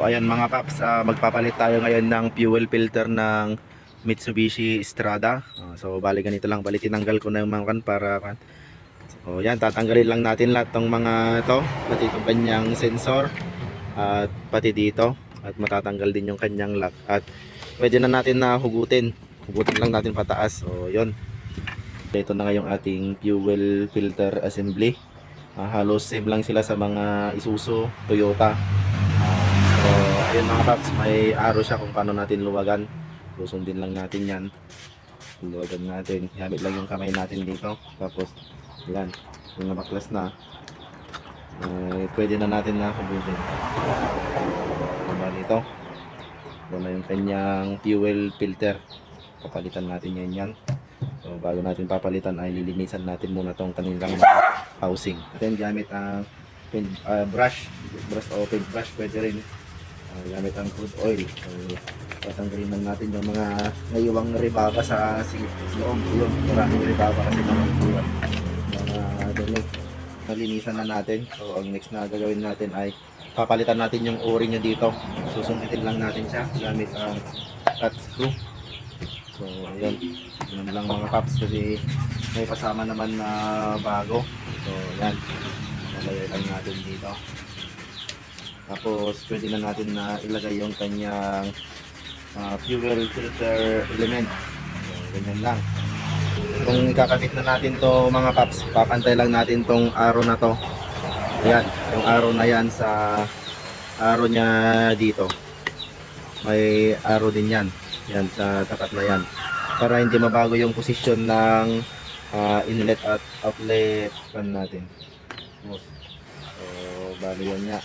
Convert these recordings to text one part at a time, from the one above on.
So, ayan mga paps, magpapalit tayo ngayon ng fuel filter ng Mitsubishi Strada. So bali ganito lang, bali tinanggal ko na yung mga kan para kan. So yan, tatanggalin lang natin lahat ng mga to, pati itong kanyang sensor at pati dito, at matatanggal din yung kanyang lock, at pwede na natin na hugutin lang natin pataas. So yun, ito na nga yung ating fuel filter assembly. Halos same lang sila sa mga Isuzu, Toyota. So ayun mga paps, may arrow siya kung paano natin luwagan. Susundin lang natin yan, luwagan natin, gamit lang yung kamay natin dito. Tapos yan, yung nabaklas na, pwede na natin na hugutin. Bali ito na yung kanyang fuel filter, papalitan natin yan. So bago natin papalitan ay lilinisan natin muna tong kanilang housing. Then gamit ang brush o paintbrush, pwede rin gamit ang crude oil. So tatanggalin lang natin yung mga naiwang rebaba sa loob. Yun, maraming rebaba kasi mga dumi. Nalinisan na natin. So ang next na gagawin natin ay papalitan natin yung o-ring niya dito. Susungitin lang natin siya gamit ang cut screw. So ayun, yun lang mga paps, kasi may kasama naman na bago. So yan, nalagay lang natin dito. Tapos pwede na natin na ilagay yung kanyang fuel filter element. So ganyan lang. Kung ikakabit na natin to mga paps, papantay lang natin tong arrow na to. Ayan, yung arrow na yan, sa arrow niya dito may arrow din yan. Yan sa tapat na yan, para hindi mabago yung posisyon ng inlet at outlet pan natin. So bali yan nga.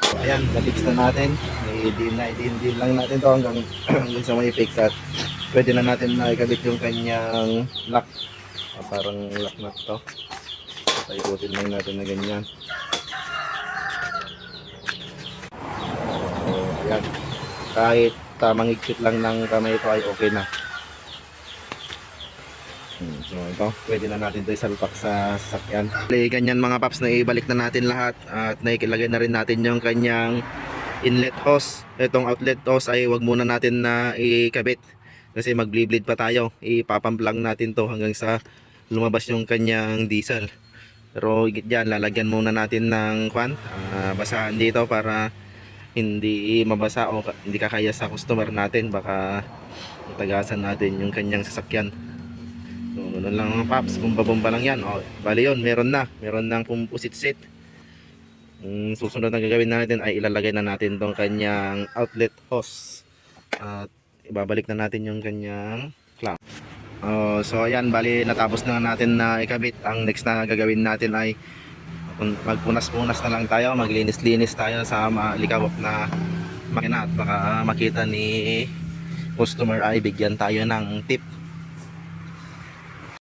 So, ayan, na-fix na natin. I-din lang natin to hanggang sa may fix, at pwede na natin na ikabit yung kanyang lock. Parang lock na to. Paikutin lang natin na ganyan. So ayan, kahit mangigpit lang ng kamay ito ay okay na. So ito, pwede na natin ito isalpak sa sasakyan. Ganyan mga paps, na ibalik na natin lahat, at naikilagay na rin natin yung kanyang inlet hose. Itong outlet hose ay wag muna natin na ikabit kasi mag-bleed pa tayo. Ipapump lang natin to hanggang sa lumabas yung kanyang diesel. Pero dyan, lalagyan muna natin ng basahan dito para hindi mabasa o hindi kakaya sa customer natin, baka tagasan natin yung kanyang sasakyan. So ganun lang mga paps, bumba lang yan. Bali yun, meron ng composite seat. Susunod na gagawin natin ay ilalagay na natin tong kanyang outlet hose, at ibabalik na natin yung kanyang clamp. So ayan, bali natapos na natin na ikabit. Ang next na gagawin natin ay magpunas-punas na lang tayo, maglinis-linis tayo sa malikawak na makina, at baka makita ni customer ay bigyan tayo ng tip.